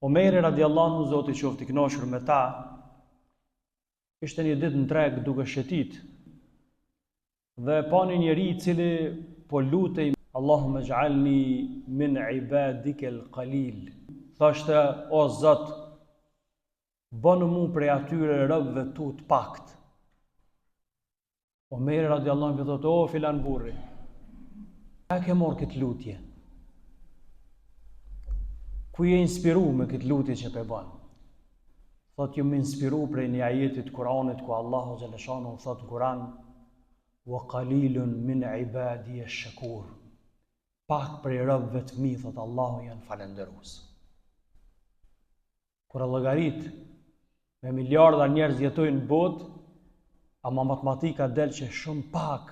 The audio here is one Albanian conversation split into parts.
Omeri radiallahu anhu, Zoti qoftë i kënaqur me ta, ishte një ditë në treg duke shëtit dhe pa një njeri i cili po lutej Allahumma ij'alni min ibadika al-qalil. Thoshte, o Zot, bënë mu prej atyre robëve tu të pakt. Omeri radiallahu anhu thotë, o filan burri, a ke morë këtë lutje? Ku je inspiru me këtë lutje që pe banë? Thot, ju më inspiru prej një ajetit Kuranit ku Allahu Gjeleshanu thot në Kuran, wa qalilun min ibadi ash-shakur. Pak prej robëve të mi, thot Allahu, janë falenderus. Kur e llogarit, me miliarda njerëz jetojnë në botë, ama matematika del që shumë pak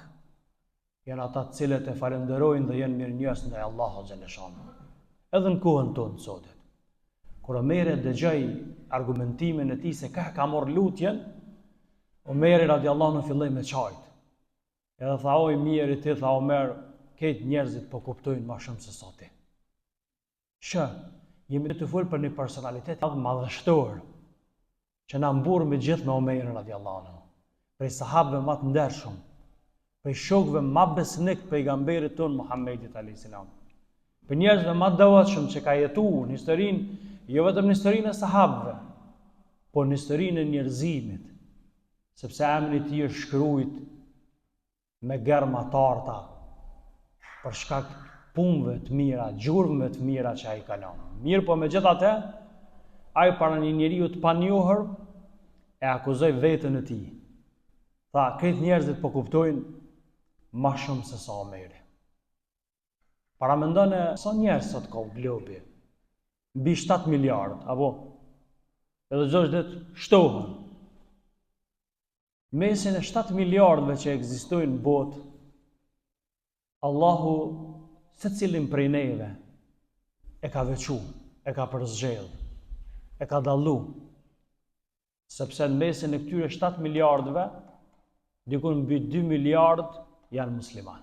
janë ata të cilët e falenderojnë dhe janë mirënjohës ndaj Allahu Gjeleshanu. Edhe në kohën tonë sotet. Kur Omeri dëgjoi argumentimin e tij se ka marrë lutjen, Omeri radiallahu anhu filloi me çajt. Edhe tha, oj mirë ti, tha Omer, këtë njerëzit po kuptojnë ma shumë se sa ti. Jemi të folë për një personalitet madhështor që na mburr me gjithë me Omerin radiallahu anhu, prej sahabëve më të ndershëm, prej shokëve më besnik pejgamberit ton Muhammedit alayhis salam. Për njerëzve më devotshëm që ka jetuar në historinë, jo vetëm në historinë e sahabëve, por në historinë e njerëzimit, sepse emri i tij është shkruajt me gërma të arta për shkak punëve të mira, gjurmëve të mira që ai ka lënë. Mirë, po megjithatë, ai para një njeriu të panjohur e akuzoi veten e tij. Tha, këtë njerëzit po kuptojnë më shumë se sa Omeri. Para mendon e sa njerëz sot ka globi? Mbi 7 miliard, apo? Edhe çdo ditë shtohen. Mesin e 7 miliardëve që ekzistojnë në botë, Allahu secilin prej neve e ka veçu, e ka përzgjedh, e ka dallu. Sepse në mesin e këtyre 7 miliardëve, dikun mbi 2 miliard janë musliman.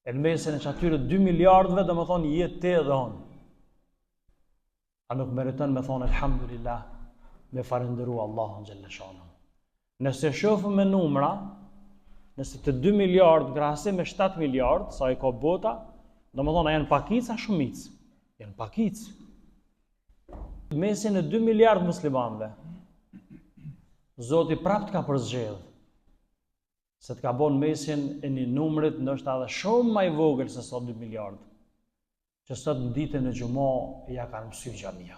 E në mesin e që atyre 2 miliardëve, dhe më thonë, jetë te dhe onë. A nuk meriton me thonë, alhamdulillah, me falenderu Allahun Gjelleshanu. Nëse shofëm me numra, nëse të 2 miliard krahasim me 7 miliard, sa i ka bota, dhe më thonë, a janë pakic, a shumic? Janë pakic. Mesin e 2 miliard muslimanve, Zoti prapë ka përzgjedh, se të ka bon mesin e një numrit ndoshta edhe shumë më i vogël se sa 2 miliard, që sot në ditën e xumë ja kanë mësy xhamia.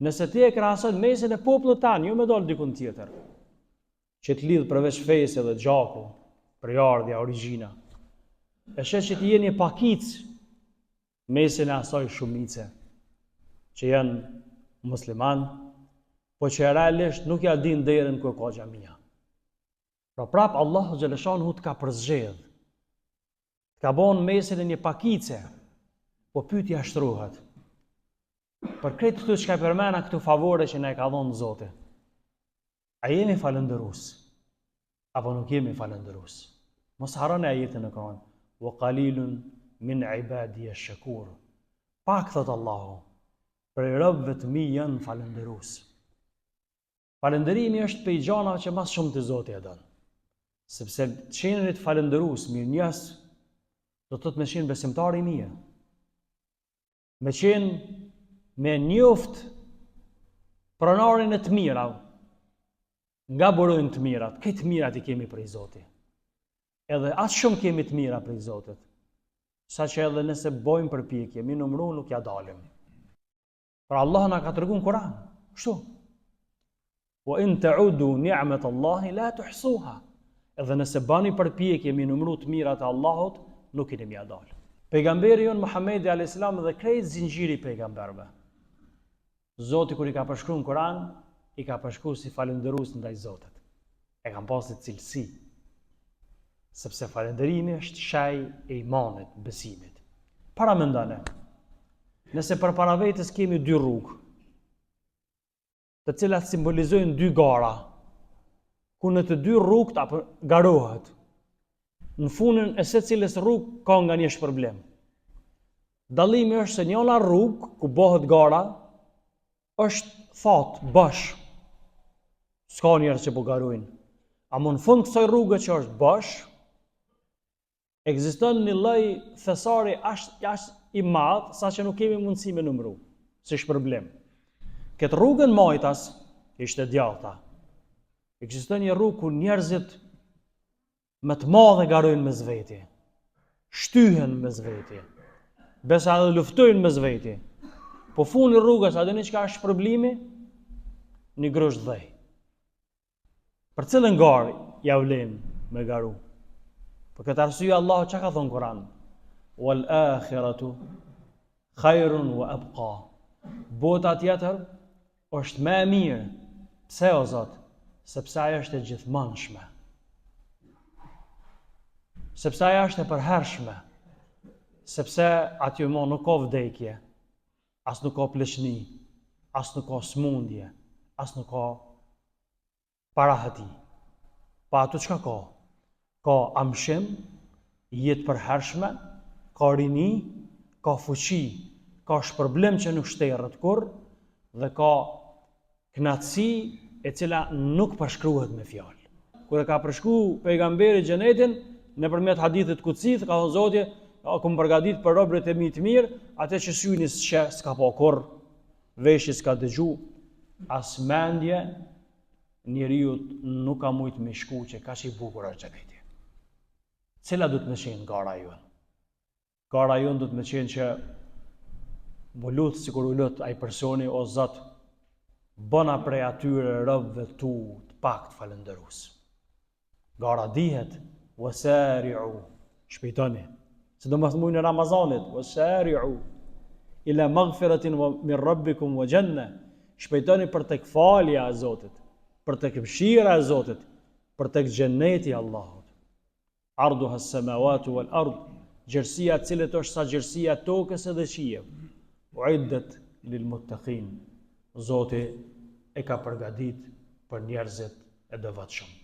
Nëse ti e krahason mesin e popullit tan, jo me dal dikun tjetër, që të lidh përveç fesë dhe gjaku, përjardhja, origjina, e shet që ti jeni pakic mesin e asaj shumice, që janë musliman, po që realisht nuk ja din derën ku ka xhamia. Pra prap Allahu Gjeleshanu të ka përzgjedh, të ka bon mesin e një pakice, po pyetja shtrohet. Për këtë këtu që ka përmena këtu favore që na e ka dhonë Zoti, a jemi falenderus? Apo nuk jemi falenderus? Mos harroni ajetin e Kur'an, wa qalilun min ibadi ash-shakur. Pak thot Allahu, për robëve të mi janë falenderus. Falenderimi është prej gjanave që mas shumë të Zoti e don. Sepse qenërit falenderus, mirënjohës, do të thotë me qenë besimtar i mirë. Me qenë me njoft pronarin e të mira, nga burojnë të mirat, këtë mirat i kemi prej Zotit. Edhe atë shumë kemi të mira prej Zotit, sa që edhe nëse bojmë përpjekje, mi numru nuk ja dalim. Pra Allah na ka treguar në Kur'an, kështu. Wa in ta'udu ni'mat Allahi la tuhsuha. Edhe nëse bani përpjekje mi numru të mirat e Allahut, nuk i kemi ja dal. Pejgamberi jon Muhamedi alayhis salam dhe krejt zinxhiri pejgamberëve. Zoti kur i ka përshkruar në Kur'an, i ka përshkruar si falëndërues ndaj Zotit. E kanë pasur cilësi. Sepse falënderimi është shaj e imanit, besimit. Para mendone, nëse përpara vetes kemi 2 rrugë, të cilat simbolizojnë 2 gara, ku në të 2 rrugët apo garohet. Në fundin e secilës rrugë ka nga një shpërblim. Dallimi është se njëra rrugë ku bëhet gara është thot, bash. S'ka njerëz që po garojnë. Ama në fund kësaj rrugë që është bash, ekziston një lloj thesari ashtë i madh, saqë nuk kemi mundësi me numëru, si shpërblim. Këtë rrugën majtas ishte djallta. Ekziston një rrugë ku njerëzit më të madhe garojnë mes veti, shtyhen mes veti, besa edhe luftojnë mes veti. Po funi rrugës, a dini çka është shpërblimi? Një grosht dhej. Për cilën garë ja vlen me garu? Për këtë arsye Allahu çka ka thonë Kur'an? Wal akhiratu khairun wa abqa. Bota tjetër është më e mirë. Pse o Zot? Sepse ajo është e gjithmonshme. Sepse ajo është e përhershme. Sepse aty më nuk ka vdekje, as nuk ka pleqni, as nuk ka smundje, as nuk ka parahati. Pa ato çka ka? Ka amshim, jetë përhershme, ka rini, ka fuqi, ka shpërblim që nuk shterret kurr dhe ka knatësi e cila nuk përshkruhet me fjalë. Kur e ka përshkruar pejgamberi xhenetin nëpërmjet hadithit kutsit, ka thënë Zoti, kom përgatit për robërit e mi të mirë, atë që syni s'ka pa kurr, veshi s'ka dëgju, as mendje njeriu nuk ka mujt me shku që ka që i bukur është xheneti. Cila du të me qenë gara jonë? Gara jonë du të me qenë që më lutë si kur u lutë ai personi, o Zot, bëna prej atyre robëve tu të pak të falëndërus. Gara dihet, wasari'u, shpejtoni, sidomos muajin e Ramazanit, wasari'u ila maghfiratin min rabbikum wa janna, shpejtoni për tek falja e Zotit, për tek mëshira e Zotit, për tek xheneti i Allahut. Arduha as-samawati wal ard, gjerësia e cilët është sa gjerësia e tokës edhe qiellit. Uiddat lil muttaqin, Zoti e ka përgatit për njerëzit e devotshëm.